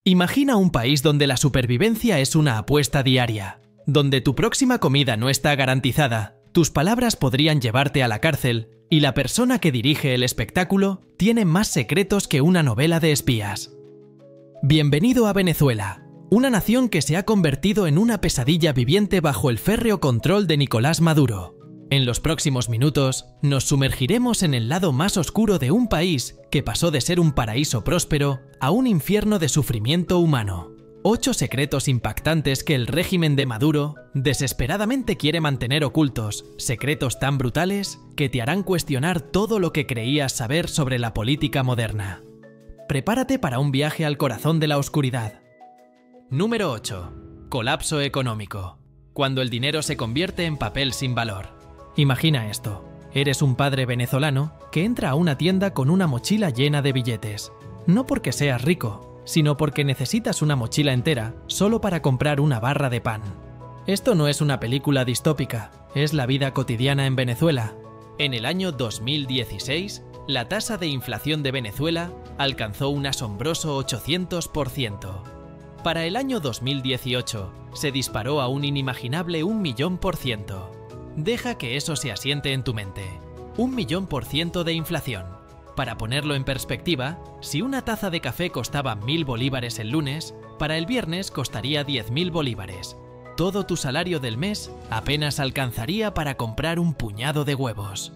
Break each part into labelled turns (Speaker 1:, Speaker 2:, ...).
Speaker 1: Imagina un país donde la supervivencia es una apuesta diaria, donde tu próxima comida no está garantizada, tus palabras podrían llevarte a la cárcel y la persona que dirige el espectáculo tiene más secretos que una novela de espías. Bienvenido a Venezuela, una nación que se ha convertido en una pesadilla viviente bajo el férreo control de Nicolás Maduro. En los próximos minutos, nos sumergiremos en el lado más oscuro de un país que pasó de ser un paraíso próspero a un infierno de sufrimiento humano. 8 secretos impactantes que el régimen de Maduro desesperadamente quiere mantener ocultos, secretos tan brutales que te harán cuestionar todo lo que creías saber sobre la política moderna. Prepárate para un viaje al corazón de la oscuridad. Número 8. Colapso económico. Cuando el dinero se convierte en papel sin valor. Imagina esto. Eres un padre venezolano que entra a una tienda con una mochila llena de billetes. No porque seas rico, sino porque necesitas una mochila entera solo para comprar una barra de pan. Esto no es una película distópica, es la vida cotidiana en Venezuela. En el año 2016, la tasa de inflación de Venezuela alcanzó un asombroso 800%. Para el año 2018, se disparó a un inimaginable 1.000.000%. Deja que eso se asiente en tu mente. 1.000.000% de inflación. Para ponerlo en perspectiva, si una taza de café costaba 1.000 bolívares el lunes, para el viernes costaría 10.000 bolívares. Todo tu salario del mes apenas alcanzaría para comprar un puñado de huevos.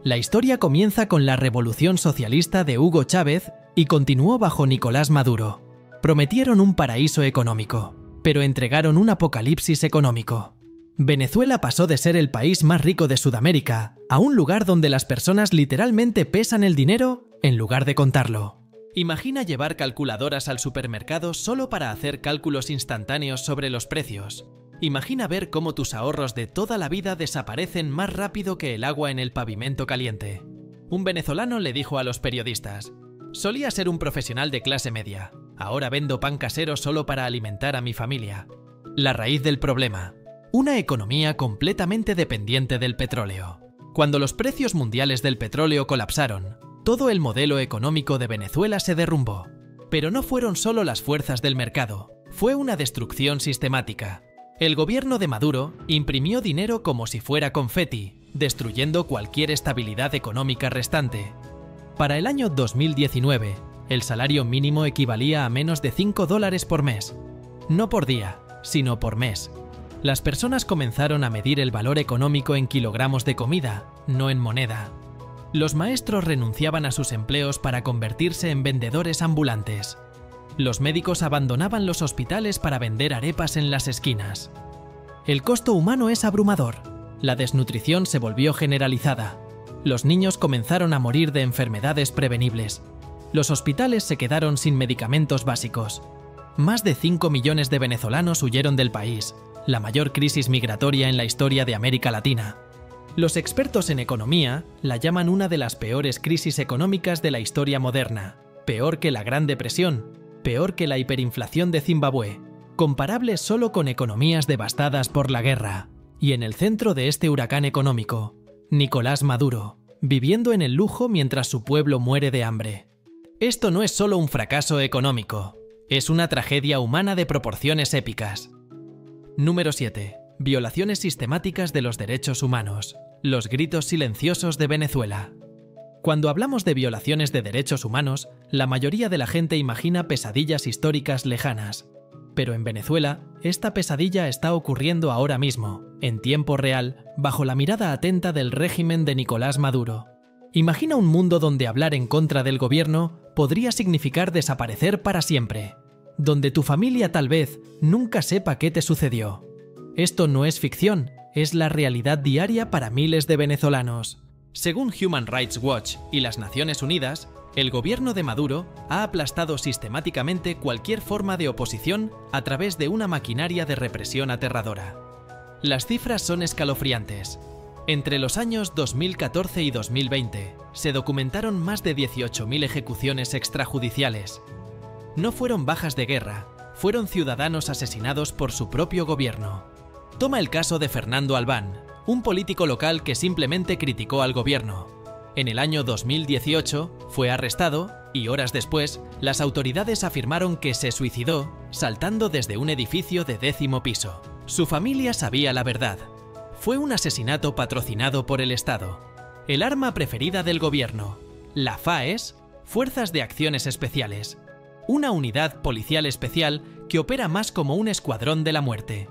Speaker 1: La historia comienza con la revolución socialista de Hugo Chávez y continuó bajo Nicolás Maduro. Prometieron un paraíso económico, pero entregaron un apocalipsis económico. Venezuela pasó de ser el país más rico de Sudamérica a un lugar donde las personas literalmente pesan el dinero en lugar de contarlo. Imagina llevar calculadoras al supermercado solo para hacer cálculos instantáneos sobre los precios. Imagina ver cómo tus ahorros de toda la vida desaparecen más rápido que el agua en el pavimento caliente. Un venezolano le dijo a los periodistas: «Solía ser un profesional de clase media. Ahora vendo pan casero solo para alimentar a mi familia». La raíz del problema: una economía completamente dependiente del petróleo. Cuando los precios mundiales del petróleo colapsaron, todo el modelo económico de Venezuela se derrumbó. Pero no fueron solo las fuerzas del mercado, fue una destrucción sistemática. El gobierno de Maduro imprimió dinero como si fuera confeti, destruyendo cualquier estabilidad económica restante. Para el año 2019, el salario mínimo equivalía a menos de $5 por mes. No por día, sino por mes. Las personas comenzaron a medir el valor económico en kilogramos de comida, no en moneda. Los maestros renunciaban a sus empleos para convertirse en vendedores ambulantes. Los médicos abandonaban los hospitales para vender arepas en las esquinas. El costo humano es abrumador. La desnutrición se volvió generalizada. Los niños comenzaron a morir de enfermedades prevenibles. Los hospitales se quedaron sin medicamentos básicos. Más de 5 millones de venezolanos huyeron del país, la mayor crisis migratoria en la historia de América Latina. Los expertos en economía la llaman una de las peores crisis económicas de la historia moderna, peor que la Gran Depresión, peor que la hiperinflación de Zimbabue, comparable solo con economías devastadas por la guerra. Y en el centro de este huracán económico, Nicolás Maduro, viviendo en el lujo mientras su pueblo muere de hambre. Esto no es solo un fracaso económico, es una tragedia humana de proporciones épicas. Número 7. Violaciones sistemáticas de los derechos humanos. Los gritos silenciosos de Venezuela. Cuando hablamos de violaciones de derechos humanos, la mayoría de la gente imagina pesadillas históricas lejanas. Pero en Venezuela, esta pesadilla está ocurriendo ahora mismo, en tiempo real, bajo la mirada atenta del régimen de Nicolás Maduro. Imagina un mundo donde hablar en contra del gobierno podría significar desaparecer para siempre, donde tu familia tal vez nunca sepa qué te sucedió. Esto no es ficción, es la realidad diaria para miles de venezolanos. Según Human Rights Watch y las Naciones Unidas, el gobierno de Maduro ha aplastado sistemáticamente cualquier forma de oposición a través de una maquinaria de represión aterradora. Las cifras son escalofriantes. Entre los años 2014 y 2020, se documentaron más de 18.000 ejecuciones extrajudiciales. No fueron bajas de guerra, fueron ciudadanos asesinados por su propio gobierno. Toma el caso de Fernando Albán, un político local que simplemente criticó al gobierno. En el año 2018 fue arrestado y horas después, las autoridades afirmaron que se suicidó saltando desde un edificio de 10º piso. Su familia sabía la verdad. Fue un asesinato patrocinado por el Estado. El arma preferida del gobierno, la FAES, Fuerzas de Acciones Especiales, una unidad policial especial que opera más como un escuadrón de la muerte.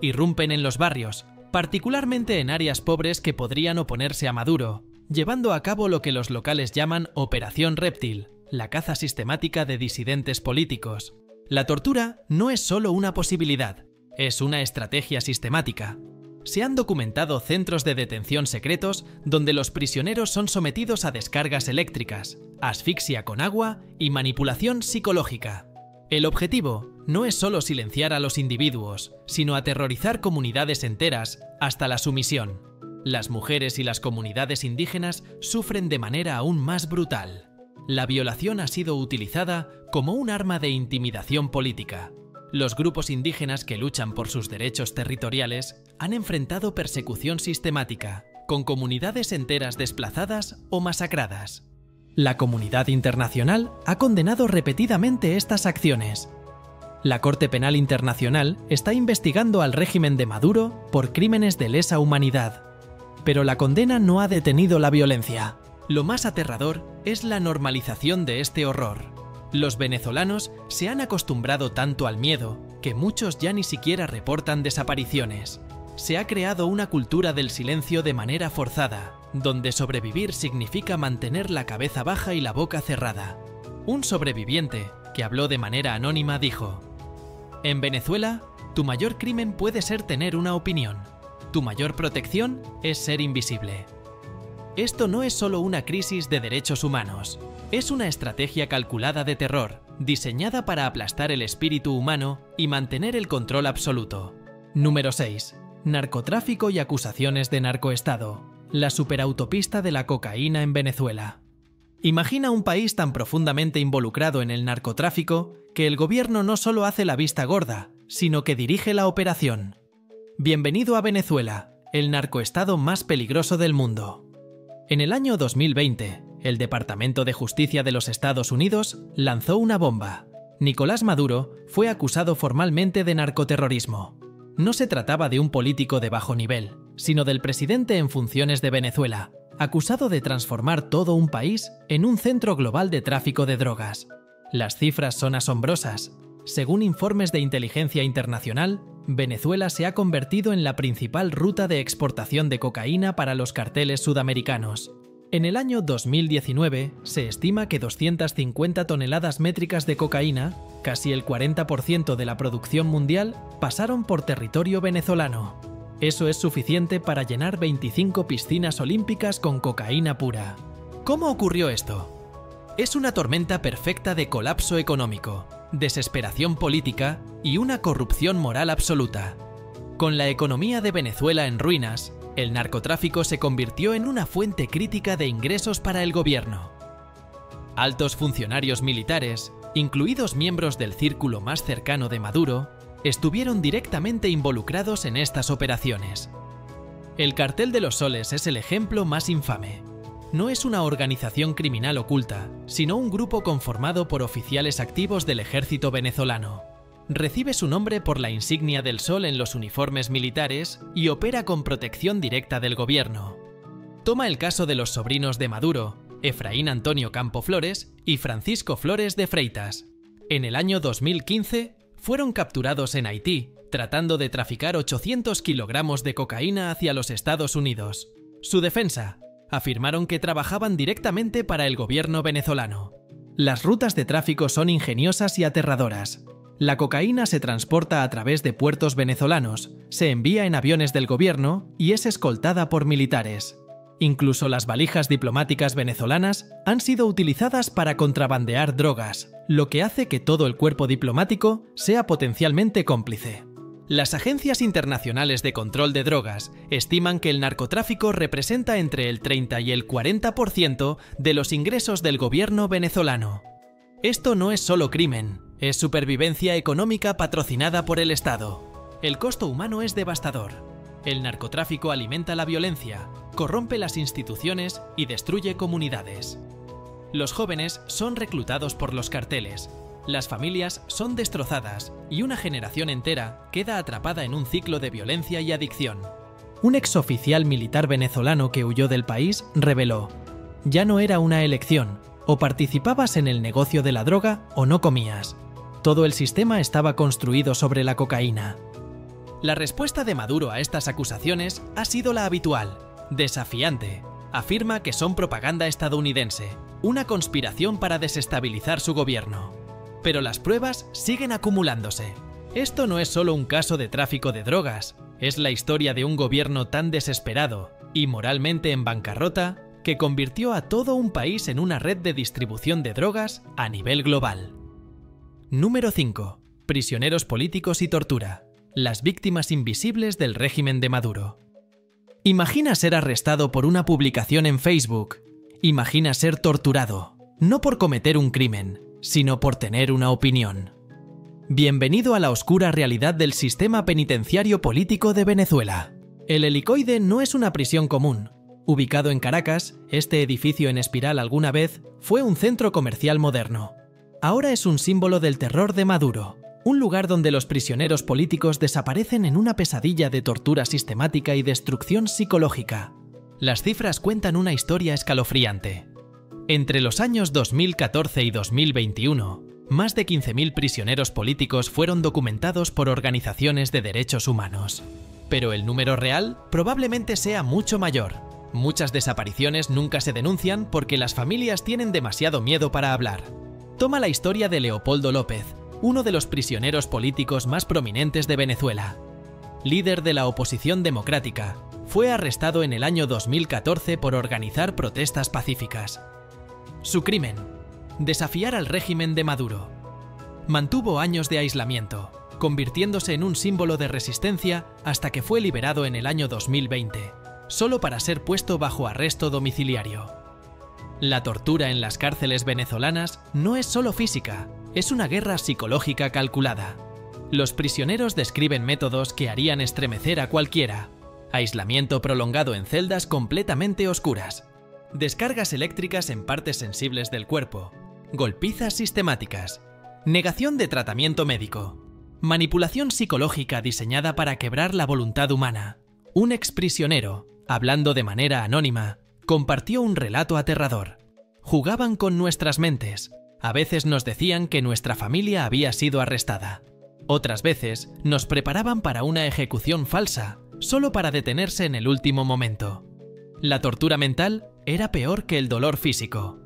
Speaker 1: Irrumpen en los barrios, particularmente en áreas pobres que podrían oponerse a Maduro, llevando a cabo lo que los locales llaman Operación Réptil, la caza sistemática de disidentes políticos. La tortura no es solo una posibilidad, es una estrategia sistemática. Se han documentado centros de detención secretos donde los prisioneros son sometidos a descargas eléctricas, asfixia con agua y manipulación psicológica. El objetivo no es solo silenciar a los individuos, sino aterrorizar comunidades enteras hasta la sumisión. Las mujeres y las comunidades indígenas sufren de manera aún más brutal. La violación ha sido utilizada como un arma de intimidación política. Los grupos indígenas que luchan por sus derechos territoriales han enfrentado persecución sistemática, con comunidades enteras desplazadas o masacradas. La comunidad internacional ha condenado repetidamente estas acciones. La Corte Penal Internacional está investigando al régimen de Maduro por crímenes de lesa humanidad. Pero la condena no ha detenido la violencia. Lo más aterrador es la normalización de este horror. Los venezolanos se han acostumbrado tanto al miedo que muchos ya ni siquiera reportan desapariciones. Se ha creado una cultura del silencio de manera forzada, donde sobrevivir significa mantener la cabeza baja y la boca cerrada. Un sobreviviente, que habló de manera anónima, dijo: «En Venezuela, tu mayor crimen puede ser tener una opinión. Tu mayor protección es ser invisible». Esto no es solo una crisis de derechos humanos, es una estrategia calculada de terror, diseñada para aplastar el espíritu humano y mantener el control absoluto. Número 6. Narcotráfico y acusaciones de narcoestado. La superautopista de la cocaína en Venezuela. Imagina un país tan profundamente involucrado en el narcotráfico que el gobierno no solo hace la vista gorda, sino que dirige la operación. Bienvenido a Venezuela, el narcoestado más peligroso del mundo. En el año 2020, el Departamento de Justicia de los Estados Unidos lanzó una bomba. Nicolás Maduro fue acusado formalmente de narcoterrorismo. No se trataba de un político de bajo nivel, sino del presidente en funciones de Venezuela, acusado de transformar todo un país en un centro global de tráfico de drogas. Las cifras son asombrosas. Según informes de inteligencia internacional, Venezuela se ha convertido en la principal ruta de exportación de cocaína para los carteles sudamericanos. En el año 2019 se estima que 250 toneladas métricas de cocaína, casi el 40% de la producción mundial, pasaron por territorio venezolano. Eso es suficiente para llenar 25 piscinas olímpicas con cocaína pura. ¿Cómo ocurrió esto? Es una tormenta perfecta de colapso económico, desesperación política y una corrupción moral absoluta. Con la economía de Venezuela en ruinas, el narcotráfico se convirtió en una fuente crítica de ingresos para el gobierno. Altos funcionarios militares, incluidos miembros del círculo más cercano de Maduro, estuvieron directamente involucrados en estas operaciones. El Cartel de los Soles es el ejemplo más infame. No es una organización criminal oculta, sino un grupo conformado por oficiales activos del ejército venezolano. Recibe su nombre por la insignia del sol en los uniformes militares y opera con protección directa del gobierno. Toma el caso de los sobrinos de Maduro, Efraín Antonio Campo Flores y Francisco Flores de Freitas. En el año 2015 fueron capturados en Haití, tratando de traficar 800 kilogramos de cocaína hacia los Estados Unidos. Su defensa: afirmaron que trabajaban directamente para el gobierno venezolano. Las rutas de tráfico son ingeniosas y aterradoras. La cocaína se transporta a través de puertos venezolanos, se envía en aviones del gobierno y es escoltada por militares. Incluso las valijas diplomáticas venezolanas han sido utilizadas para contrabandear drogas, lo que hace que todo el cuerpo diplomático sea potencialmente cómplice. Las agencias internacionales de control de drogas estiman que el narcotráfico representa entre el 30 y el 40% de los ingresos del gobierno venezolano. Esto no es solo crimen, es supervivencia económica patrocinada por el Estado. El costo humano es devastador. El narcotráfico alimenta la violencia, corrompe las instituciones y destruye comunidades. Los jóvenes son reclutados por los carteles, las familias son destrozadas y una generación entera queda atrapada en un ciclo de violencia y adicción. Un exoficial militar venezolano que huyó del país reveló: «Ya no era una elección, o participabas en el negocio de la droga o no comías. Todo el sistema estaba construido sobre la cocaína». La respuesta de Maduro a estas acusaciones ha sido la habitual, desafiante. Afirma que son propaganda estadounidense, una conspiración para desestabilizar su gobierno. Pero las pruebas siguen acumulándose. Esto no es solo un caso de tráfico de drogas, es la historia de un gobierno tan desesperado y moralmente en bancarrota que convirtió a todo un país en una red de distribución de drogas a nivel global. Número 5. Prisioneros políticos y tortura. Las víctimas invisibles del régimen de Maduro. Imagina ser arrestado por una publicación en Facebook. Imagina ser torturado, no por cometer un crimen, sino por tener una opinión. Bienvenido a la oscura realidad del sistema penitenciario político de Venezuela. El Helicoide no es una prisión común. Ubicado en Caracas, este edificio en espiral alguna vez fue un centro comercial moderno. Ahora es un símbolo del terror de Maduro, un lugar donde los prisioneros políticos desaparecen en una pesadilla de tortura sistemática y destrucción psicológica. Las cifras cuentan una historia escalofriante. Entre los años 2014 y 2021, más de 15.000 prisioneros políticos fueron documentados por organizaciones de derechos humanos. Pero el número real probablemente sea mucho mayor. Muchas desapariciones nunca se denuncian porque las familias tienen demasiado miedo para hablar. Toma la historia de Leopoldo López, uno de los prisioneros políticos más prominentes de Venezuela. Líder de la oposición democrática, fue arrestado en el año 2014 por organizar protestas pacíficas. Su crimen: desafiar al régimen de Maduro. Mantuvo años de aislamiento, convirtiéndose en un símbolo de resistencia hasta que fue liberado en el año 2020, solo para ser puesto bajo arresto domiciliario. La tortura en las cárceles venezolanas no es solo física, es una guerra psicológica calculada. Los prisioneros describen métodos que harían estremecer a cualquiera: aislamiento prolongado en celdas completamente oscuras, descargas eléctricas en partes sensibles del cuerpo, golpizas sistemáticas, negación de tratamiento médico, manipulación psicológica diseñada para quebrar la voluntad humana. Un exprisionero, hablando de manera anónima, compartió un relato aterrador. Jugaban con nuestras mentes. A veces nos decían que nuestra familia había sido arrestada. Otras veces nos preparaban para una ejecución falsa, solo para detenerse en el último momento. La tortura mental era peor que el dolor físico.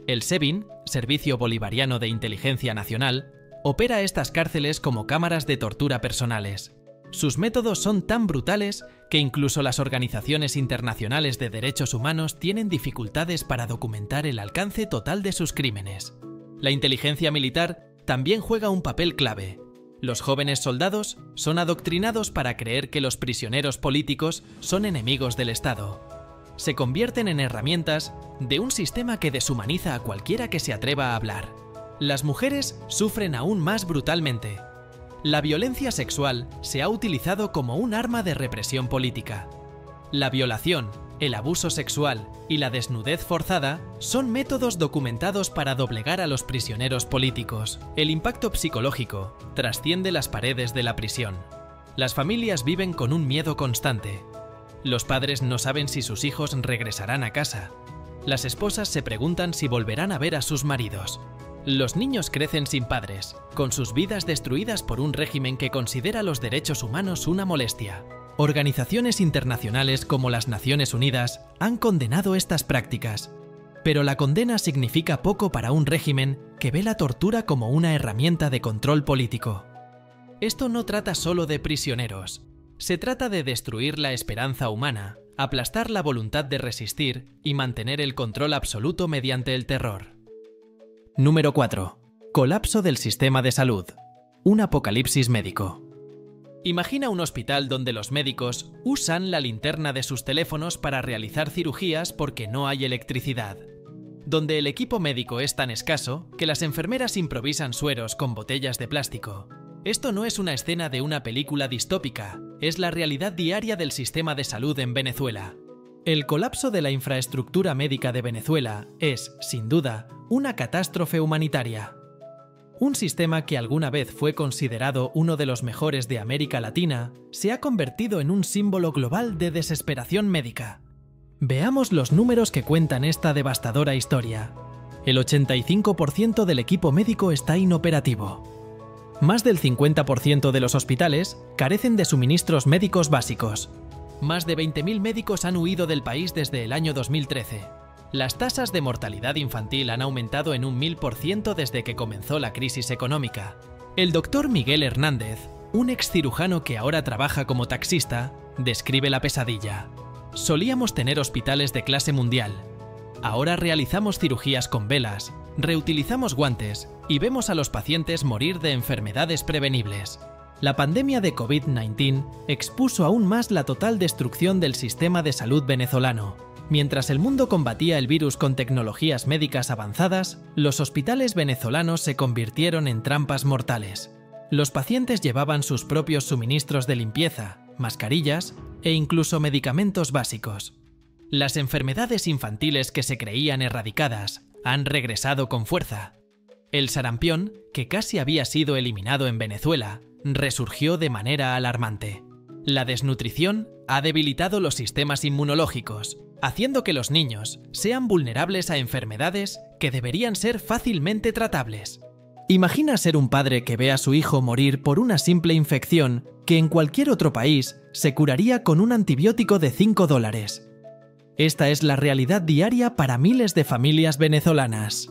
Speaker 1: El SEBIN, Servicio Bolivariano de Inteligencia Nacional, opera estas cárceles como cámaras de tortura personales. Sus métodos son tan brutales que incluso las organizaciones internacionales de derechos humanos tienen dificultades para documentar el alcance total de sus crímenes. La inteligencia militar también juega un papel clave. Los jóvenes soldados son adoctrinados para creer que los prisioneros políticos son enemigos del Estado. Se convierten en herramientas de un sistema que deshumaniza a cualquiera que se atreva a hablar. Las mujeres sufren aún más brutalmente. La violencia sexual se ha utilizado como un arma de represión política. La violación, el abuso sexual y la desnudez forzada son métodos documentados para doblegar a los prisioneros políticos. El impacto psicológico trasciende las paredes de la prisión. Las familias viven con un miedo constante. Los padres no saben si sus hijos regresarán a casa. Las esposas se preguntan si volverán a ver a sus maridos. Los niños crecen sin padres, con sus vidas destruidas por un régimen que considera los derechos humanos una molestia. Organizaciones internacionales como las Naciones Unidas han condenado estas prácticas, pero la condena significa poco para un régimen que ve la tortura como una herramienta de control político. Esto no trata solo de prisioneros. Se trata de destruir la esperanza humana, aplastar la voluntad de resistir y mantener el control absoluto mediante el terror. Número 4. Colapso del sistema de salud. Un apocalipsis médico. Imagina un hospital donde los médicos usan la linterna de sus teléfonos para realizar cirugías porque no hay electricidad. Donde el equipo médico es tan escaso que las enfermeras improvisan sueros con botellas de plástico. Esto no es una escena de una película distópica, es la realidad diaria del sistema de salud en Venezuela. El colapso de la infraestructura médica de Venezuela es, sin duda, una catástrofe humanitaria. Un sistema que alguna vez fue considerado uno de los mejores de América Latina, se ha convertido en un símbolo global de desesperación médica. Veamos los números que cuentan esta devastadora historia. El 85% del equipo médico está inoperativo. Más del 50% de los hospitales carecen de suministros médicos básicos. Más de 20.000 médicos han huido del país desde el año 2013. Las tasas de mortalidad infantil han aumentado en un 1000% desde que comenzó la crisis económica. El doctor Miguel Hernández, un excirujano que ahora trabaja como taxista, describe la pesadilla. Solíamos tener hospitales de clase mundial. Ahora realizamos cirugías con velas, reutilizamos guantes y vemos a los pacientes morir de enfermedades prevenibles. La pandemia de COVID-19 expuso aún más la total destrucción del sistema de salud venezolano. Mientras el mundo combatía el virus con tecnologías médicas avanzadas, los hospitales venezolanos se convirtieron en trampas mortales. Los pacientes llevaban sus propios suministros de limpieza, mascarillas e incluso medicamentos básicos. Las enfermedades infantiles que se creían erradicadas han regresado con fuerza. El sarampión, que casi había sido eliminado en Venezuela, resurgió de manera alarmante. La desnutrición ha debilitado los sistemas inmunológicos, haciendo que los niños sean vulnerables a enfermedades que deberían ser fácilmente tratables. Imagina ser un padre que ve a su hijo morir por una simple infección que en cualquier otro país se curaría con un antibiótico de $5. Esta es la realidad diaria para miles de familias venezolanas.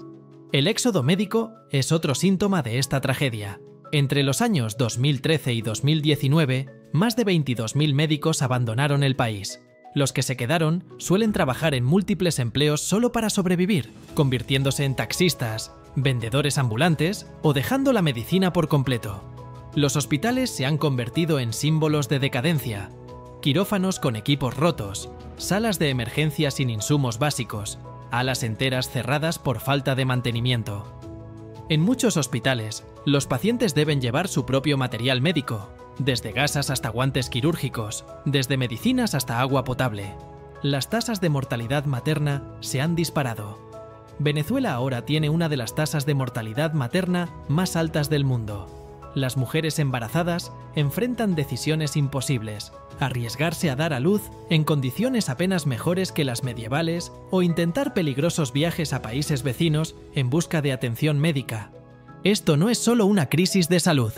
Speaker 1: El éxodo médico es otro síntoma de esta tragedia. Entre los años 2013 y 2019, más de 22.000 médicos abandonaron el país. Los que se quedaron suelen trabajar en múltiples empleos solo para sobrevivir, convirtiéndose en taxistas, vendedores ambulantes o dejando la medicina por completo. Los hospitales se han convertido en símbolos de decadencia. Quirófanos con equipos rotos, salas de emergencia sin insumos básicos, alas enteras cerradas por falta de mantenimiento. En muchos hospitales, los pacientes deben llevar su propio material médico, desde gasas hasta guantes quirúrgicos, desde medicinas hasta agua potable. Las tasas de mortalidad materna se han disparado. Venezuela ahora tiene una de las tasas de mortalidad materna más altas del mundo. Las mujeres embarazadas enfrentan decisiones imposibles: arriesgarse a dar a luz en condiciones apenas mejores que las medievales o intentar peligrosos viajes a países vecinos en busca de atención médica. Esto no es solo una crisis de salud.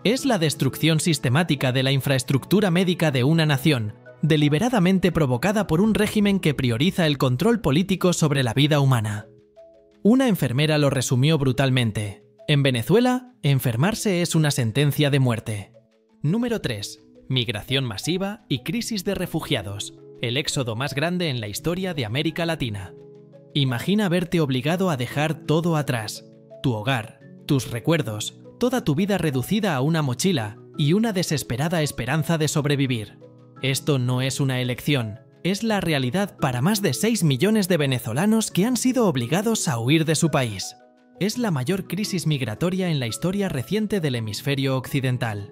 Speaker 1: Es la destrucción sistemática de la infraestructura médica de una nación, deliberadamente provocada por un régimen que prioriza el control político sobre la vida humana. Una enfermera lo resumió brutalmente: en Venezuela, enfermarse es una sentencia de muerte. Número 3. Migración masiva y crisis de refugiados. El éxodo más grande en la historia de América Latina. Imagina verte obligado a dejar todo atrás: tu hogar, tus recuerdos, toda tu vida reducida a una mochila y una desesperada esperanza de sobrevivir. Esto no es una elección, es la realidad para más de 6 millones de venezolanos que han sido obligados a huir de su país. Es la mayor crisis migratoria en la historia reciente del hemisferio occidental.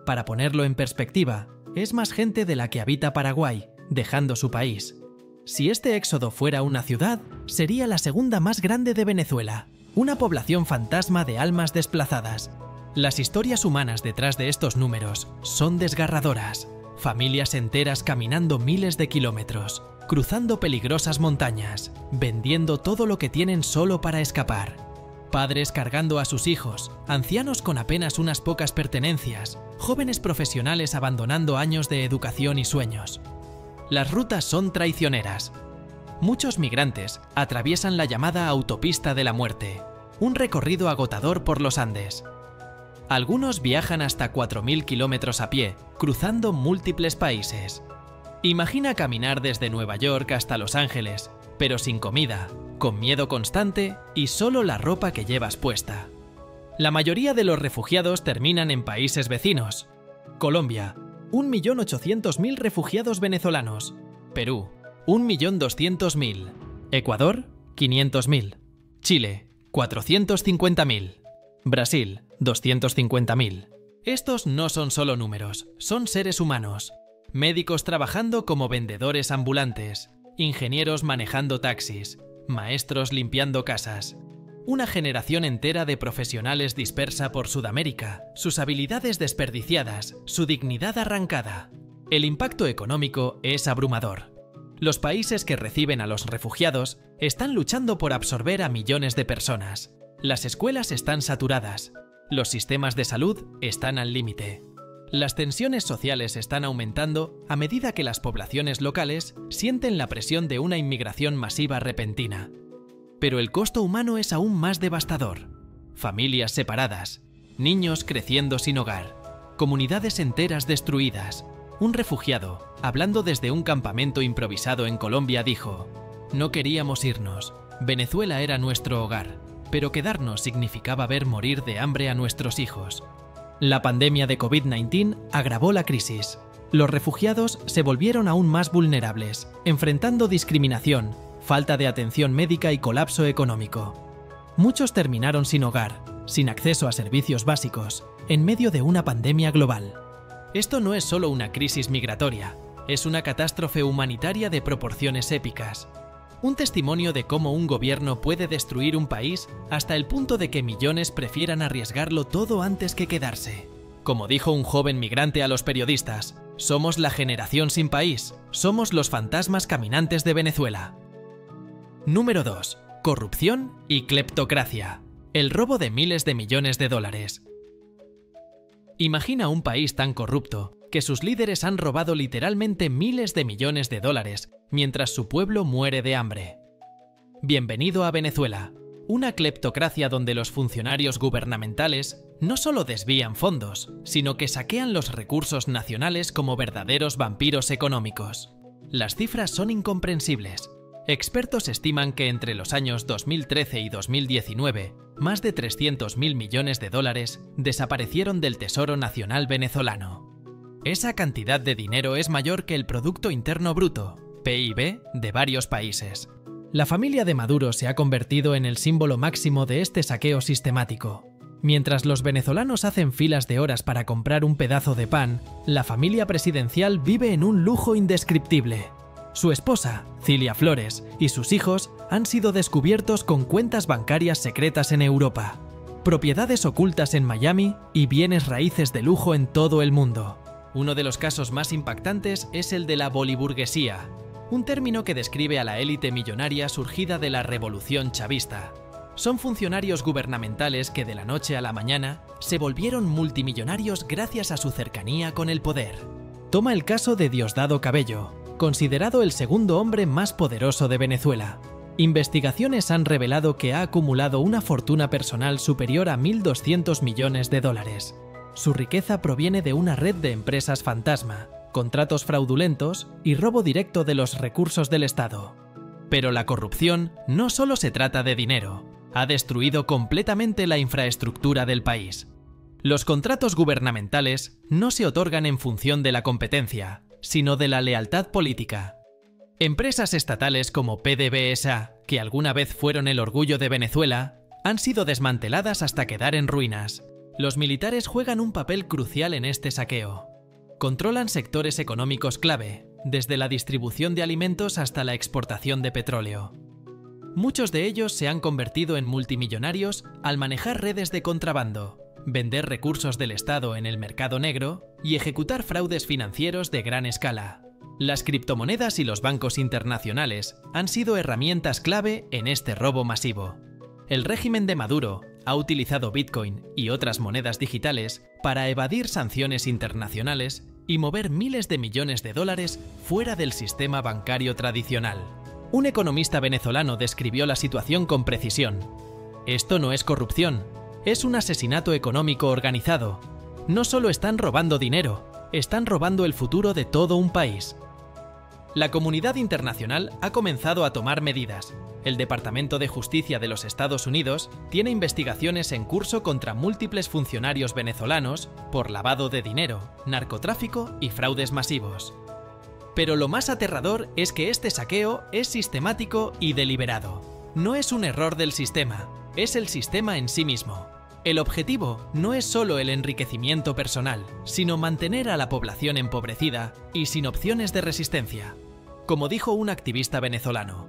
Speaker 1: Para ponerlo en perspectiva, es más gente de la que habita Paraguay, dejando su país. Si este éxodo fuera una ciudad, sería la segunda más grande de Venezuela, una población fantasma de almas desplazadas. Las historias humanas detrás de estos números son desgarradoras. Familias enteras caminando miles de kilómetros, cruzando peligrosas montañas, vendiendo todo lo que tienen solo para escapar. Padres cargando a sus hijos, ancianos con apenas unas pocas pertenencias, jóvenes profesionales abandonando años de educación y sueños. Las rutas son traicioneras. Muchos migrantes atraviesan la llamada autopista de la muerte, un recorrido agotador por los Andes. Algunos viajan hasta 4.000 kilómetros a pie, cruzando múltiples países. Imagina caminar desde Nueva York hasta Los Ángeles, pero sin comida, con miedo constante y solo la ropa que llevas puesta. La mayoría de los refugiados terminan en países vecinos. Colombia, 1.800.000 refugiados venezolanos. Perú, 1.200.000. Ecuador, 500.000. Chile, 450.000. Brasil, 250.000. Estos no son solo números, son seres humanos. médicos trabajando como vendedores ambulantes, ingenieros manejando taxis, maestros limpiando casas. Una generación entera de profesionales dispersa por Sudamérica, sus habilidades desperdiciadas, su dignidad arrancada. El impacto económico es abrumador. Los países que reciben a los refugiados están luchando por absorber a millones de personas. Las escuelas están saturadas. Los sistemas de salud están al límite. Las tensiones sociales están aumentando a medida que las poblaciones locales sienten la presión de una inmigración masiva repentina. Pero el costo humano es aún más devastador. Familias separadas, niños creciendo sin hogar, comunidades enteras destruidas. Un refugiado, hablando desde un campamento improvisado en Colombia, dijo: "No queríamos irnos. Venezuela era nuestro hogar, pero quedarnos significaba ver morir de hambre a nuestros hijos". La pandemia de COVID-19 agravó la crisis. Los refugiados se volvieron aún más vulnerables, enfrentando discriminación, falta de atención médica y colapso económico. Muchos terminaron sin hogar, sin acceso a servicios básicos, en medio de una pandemia global. Esto no es solo una crisis migratoria, es una catástrofe humanitaria de proporciones épicas. Un testimonio de cómo un gobierno puede destruir un país hasta el punto de que millones prefieran arriesgarlo todo antes que quedarse. Como dijo un joven migrante a los periodistas: "Somos la generación sin país, somos los fantasmas caminantes de Venezuela". Número 2. Corrupción y cleptocracia. El robo de miles de millones de dólares. Imagina un país tan corrupto que sus líderes han robado literalmente miles de millones de dólares mientras su pueblo muere de hambre. Bienvenido a Venezuela, una cleptocracia donde los funcionarios gubernamentales no solo desvían fondos, sino que saquean los recursos nacionales como verdaderos vampiros económicos. Las cifras son incomprensibles. Expertos estiman que entre los años 2013 y 2019, más de 300.000 millones de dólares desaparecieron del Tesoro Nacional venezolano. Esa cantidad de dinero es mayor que el Producto Interno Bruto, PIB, de varios países. La familia de Maduro se ha convertido en el símbolo máximo de este saqueo sistemático. Mientras los venezolanos hacen filas de horas para comprar un pedazo de pan, la familia presidencial vive en un lujo indescriptible. Su esposa, Cilia Flores, y sus hijos han sido descubiertos con cuentas bancarias secretas en Europa, propiedades ocultas en Miami y bienes raíces de lujo en todo el mundo. Uno de los casos más impactantes es el de la boliburguesía, un término que describe a la élite millonaria surgida de la revolución chavista. Son funcionarios gubernamentales que de la noche a la mañana se volvieron multimillonarios gracias a su cercanía con el poder. Toma el caso de Diosdado Cabello, considerado el segundo hombre más poderoso de Venezuela. Investigaciones han revelado que ha acumulado una fortuna personal superior a 1.200 millones de dólares. Su riqueza proviene de una red de empresas fantasma, contratos fraudulentos y robo directo de los recursos del Estado. Pero la corrupción no solo se trata de dinero, ha destruido completamente la infraestructura del país. Los contratos gubernamentales no se otorgan en función de la competencia, sino de la lealtad política. Empresas estatales como PDVSA, que alguna vez fueron el orgullo de Venezuela, han sido desmanteladas hasta quedar en ruinas. Los militares juegan un papel crucial en este saqueo. Controlan sectores económicos clave, desde la distribución de alimentos hasta la exportación de petróleo. Muchos de ellos se han convertido en multimillonarios al manejar redes de contrabando, vender recursos del Estado en el mercado negro y ejecutar fraudes financieros de gran escala. Las criptomonedas y los bancos internacionales han sido herramientas clave en este robo masivo. El régimen de Maduro ha utilizado Bitcoin y otras monedas digitales para evadir sanciones internacionales y mover miles de millones de dólares fuera del sistema bancario tradicional. Un economista venezolano describió la situación con precisión. Esto no es corrupción, es un asesinato económico organizado. No solo están robando dinero, están robando el futuro de todo un país. La comunidad internacional ha comenzado a tomar medidas. El Departamento de Justicia de los Estados Unidos tiene investigaciones en curso contra múltiples funcionarios venezolanos por lavado de dinero, narcotráfico y fraudes masivos. Pero lo más aterrador es que este saqueo es sistemático y deliberado. No es un error del sistema, es el sistema en sí mismo. El objetivo no es solo el enriquecimiento personal, sino mantener a la población empobrecida y sin opciones de resistencia. Como dijo un activista venezolano,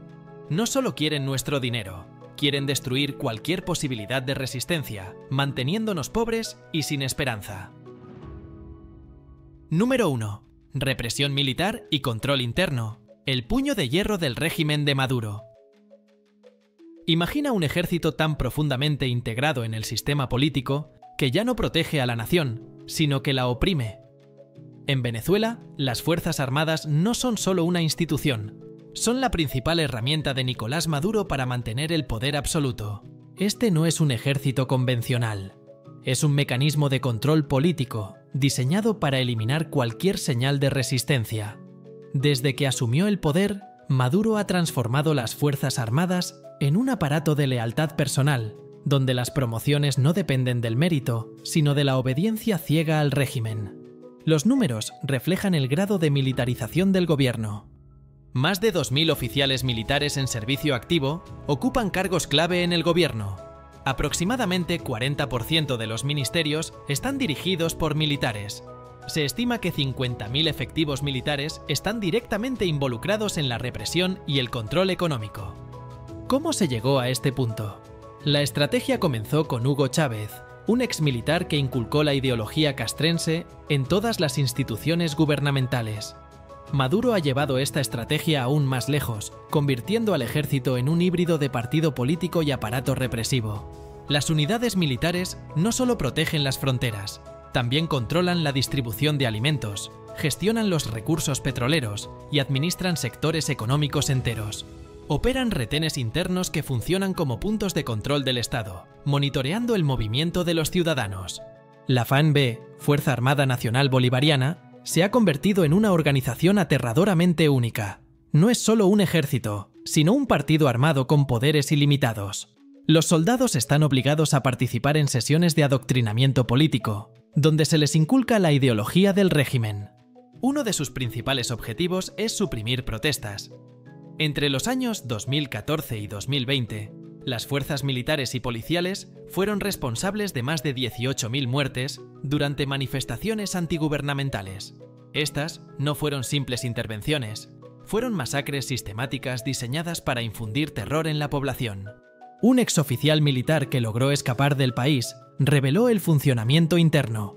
Speaker 1: no solo quieren nuestro dinero, quieren destruir cualquier posibilidad de resistencia, manteniéndonos pobres y sin esperanza. Número 1. Represión militar y control interno. El puño de hierro del régimen de Maduro. Imagina un ejército tan profundamente integrado en el sistema político que ya no protege a la nación, sino que la oprime. En Venezuela, las Fuerzas Armadas no son solo una institución, son la principal herramienta de Nicolás Maduro para mantener el poder absoluto. Este no es un ejército convencional, es un mecanismo de control político diseñado para eliminar cualquier señal de resistencia. Desde que asumió el poder, Maduro ha transformado las Fuerzas Armadas en un aparato de lealtad personal, donde las promociones no dependen del mérito, sino de la obediencia ciega al régimen. Los números reflejan el grado de militarización del gobierno. Más de 2.000 oficiales militares en servicio activo ocupan cargos clave en el gobierno. Aproximadamente 40% de los ministerios están dirigidos por militares. Se estima que 50.000 efectivos militares están directamente involucrados en la represión y el control económico. ¿Cómo se llegó a este punto? La estrategia comenzó con Hugo Chávez, un exmilitar que inculcó la ideología castrense en todas las instituciones gubernamentales. Maduro ha llevado esta estrategia aún más lejos, convirtiendo al ejército en un híbrido de partido político y aparato represivo. Las unidades militares no solo protegen las fronteras, también controlan la distribución de alimentos, gestionan los recursos petroleros y administran sectores económicos enteros. Operan retenes internos que funcionan como puntos de control del Estado, monitoreando el movimiento de los ciudadanos. La FANB, Fuerza Armada Nacional Bolivariana, se ha convertido en una organización aterradoramente única. No es solo un ejército, sino un partido armado con poderes ilimitados. Los soldados están obligados a participar en sesiones de adoctrinamiento político, donde se les inculca la ideología del régimen. Uno de sus principales objetivos es suprimir protestas. Entre los años 2014 y 2020, las fuerzas militares y policiales fueron responsables de más de 18.000 muertes durante manifestaciones antigubernamentales. Estas no fueron simples intervenciones, fueron masacres sistemáticas diseñadas para infundir terror en la población. Un exoficial militar que logró escapar del país reveló el funcionamiento interno.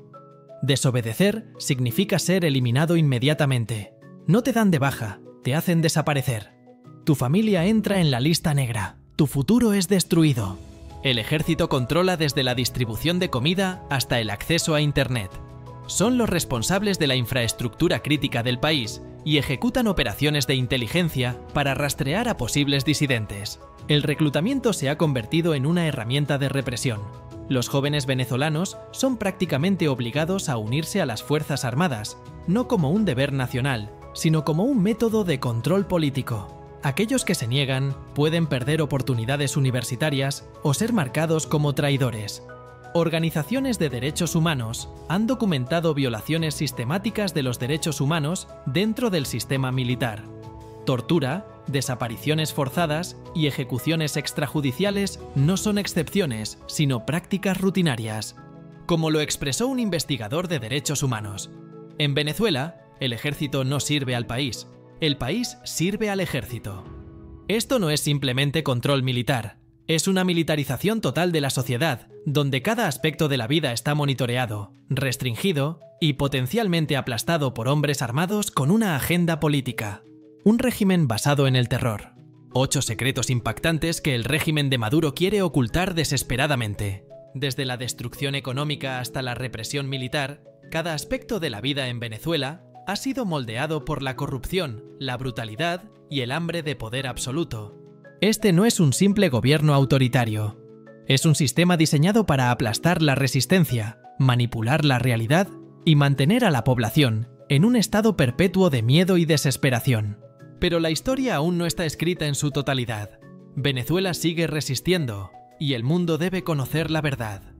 Speaker 1: Desobedecer significa ser eliminado inmediatamente. No te dan de baja, te hacen desaparecer. Tu familia entra en la lista negra. Tu futuro es destruido. El ejército controla desde la distribución de comida hasta el acceso a Internet. Son los responsables de la infraestructura crítica del país y ejecutan operaciones de inteligencia para rastrear a posibles disidentes. El reclutamiento se ha convertido en una herramienta de represión. Los jóvenes venezolanos son prácticamente obligados a unirse a las Fuerzas Armadas, no como un deber nacional, sino como un método de control político. Aquellos que se niegan pueden perder oportunidades universitarias o ser marcados como traidores. Organizaciones de derechos humanos han documentado violaciones sistemáticas de los derechos humanos dentro del sistema militar. Tortura, desapariciones forzadas y ejecuciones extrajudiciales no son excepciones, sino prácticas rutinarias. Como lo expresó un investigador de derechos humanos, en Venezuela, el ejército no sirve al país. El país sirve al ejército. Esto no es simplemente control militar, es una militarización total de la sociedad, donde cada aspecto de la vida está monitoreado, restringido y potencialmente aplastado por hombres armados con una agenda política. Un régimen basado en el terror. 8 secretos impactantes que el régimen de Maduro quiere ocultar desesperadamente. Desde la destrucción económica hasta la represión militar, cada aspecto de la vida en Venezuela ha sido moldeado por la corrupción, la brutalidad y el hambre de poder absoluto. Este no es un simple gobierno autoritario. Es un sistema diseñado para aplastar la resistencia, manipular la realidad y mantener a la población en un estado perpetuo de miedo y desesperación. Pero la historia aún no está escrita en su totalidad. Venezuela sigue resistiendo y el mundo debe conocer la verdad.